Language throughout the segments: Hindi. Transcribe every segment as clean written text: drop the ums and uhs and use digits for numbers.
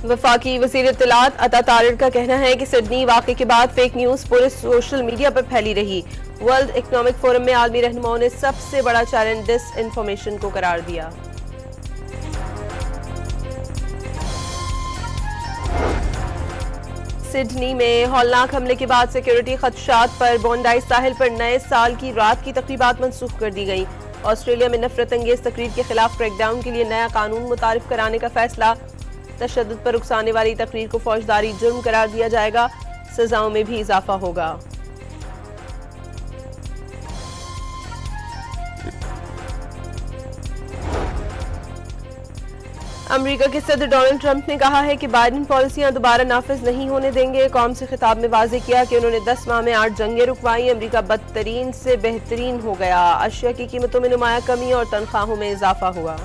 वफाकी वज़ीर इत्तलात अता तारिर का कहना है कि सिडनी वाक़े के बाद फेक न्यूज़ पूरे सोशल मीडिया पर फैली रही। वर्ल्ड इकनॉमिक फोरम में आलमी रहनुमाओं ने सबसे बड़ा चैलेंज डिस इन्फॉर्मेशन को करार दिया। सिडनी में हौलनाक हमले के बाद सिक्योरिटी खदशात पर बोंडाई साहिल पर नए साल की रात की तकरीबात मनसूख कर दी गई। ऑस्ट्रेलिया में नफरत अंगेज तकरीर के खिलाफ क्रैकडाउन के लिए नया कानून मुतारिफ कराने का फैसला। तशद्दुद पर उकसाने वाली तकरीर को फौजदारी जुर्म करार दिया जाएगा। सजाओं में भी इजाफा होगा। अमेरिका के सदर डोनाल्ड ट्रंप ने कहा है कि बाइडेन पॉलिसियां दोबारा नाफिज नहीं होने देंगे। कौम से खिताब में वाज़ेह किया कि उन्होंने 10 माह में 8 जंगें रुकवाई। अमेरिका बदतरीन से बेहतरीन हो गया। अशिया की कीमतों में नुमाया कमी और तनख्वाहों में इजाफा हुआ।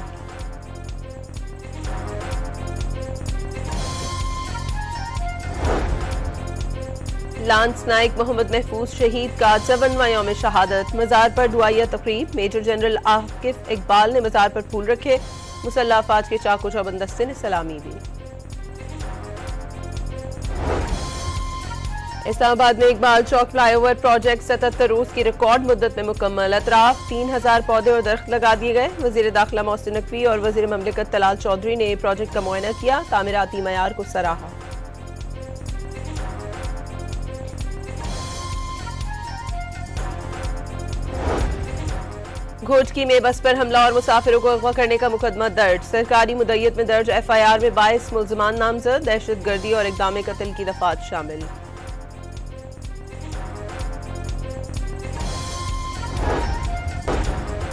लांस नाइक मोहम्मद महफूज शहीद का 54वां यौम शहादत। मजार पर दुआया तकरीब। मेजर जनरल आकिफ इकबाल ने मजार पर फूल रखे। मुसल्लह अफवाज के चाको चौबंद दस्ते ने सलामी दी। इस्लामाबाद में इकबाल चौक फ्लाईओवर प्रोजेक्ट 77 रोज की रिकॉर्ड मुद्दत में मुकम्मल। अतराफ 3000 पौधे और दरख्त लगा दिए गए। वजीर दाखिला मोहसिन नकवी और वजीर ममलिकत तलाल चौधरी ने प्रोजेक्ट का मुआयना किया। तामीराती मयार को सराहा। घोटकी में बस पर हमला और मुसाफिरों को अगवा करने का मुकदमा दर्ज। सरकारी मुद्दत में दर्ज FIR में 22 मुल्ज़िमान नामजद। दहशतगर्दी और इक़दाम कत्ल की दफात शामिल।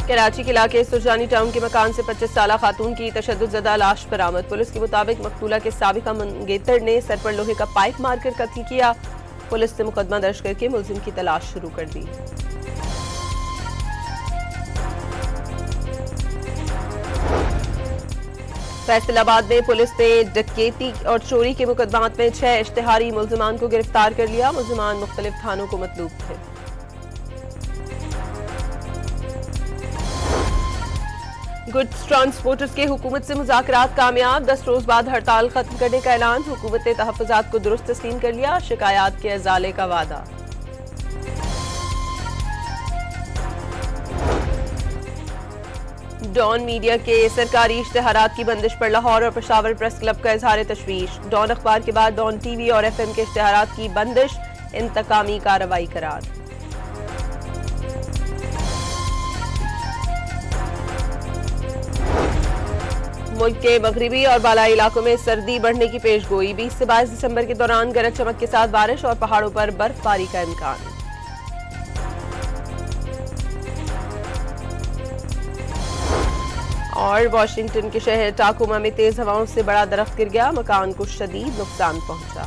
कराची के इलाके सुरजानी टाउन के मकान से 25 साला खातून की तशद्दुदज़दा लाश बरामद। पुलिस के मुताबिक मकतूला के साबिका मंगेतर ने सर पर लोहे का पाइप मारकर कत्ल किया। पुलिस ने मुकदमा दर्ज करके मुलजिम की तलाश शुरू कर दी। फैसलाबाद में पुलिस ने डकैती और चोरी के मुकदमात में 6 इश्तिहारी मुल्जिमान को गिरफ्तार कर लिया। मुल्जिमान मुख्तलिफ थानों को मतलूब थे। गुड्स ट्रांसपोर्टर्स के हुकूमत से मुज़ाकरात कामयाब। 10 रोज बाद हड़ताल खत्म करने का ऐलान। हुकूमत ने तहफ़्फ़ुज़ात को दुरुस्त तस्लीम कर लिया। शिकायत के इज़ाले का वादा। डॉन मीडिया के सरकारी इश्तिहारात की बंदिश पर लाहौर और पेशावर प्रेस क्लब का इजहार तशवीश। डॉन अखबार के बाद डॉन TV और FM के इश्तिहारात की बंदिश इंतकामी कार्रवाई करार। मुल्क के मगरिबी और बालाई इलाकों में सर्दी बढ़ने की पेशगोई। 20 से 22 दिसंबर के दौरान गरज चमक के साथ बारिश और पहाड़ों पर बर्फबारी का इम्कान। और वाशिंगटन के शहर टाकोमा में तेज हवाओं से बड़ा दरख्त गिर गया। मकान को शदीद नुकसान पहुंचा।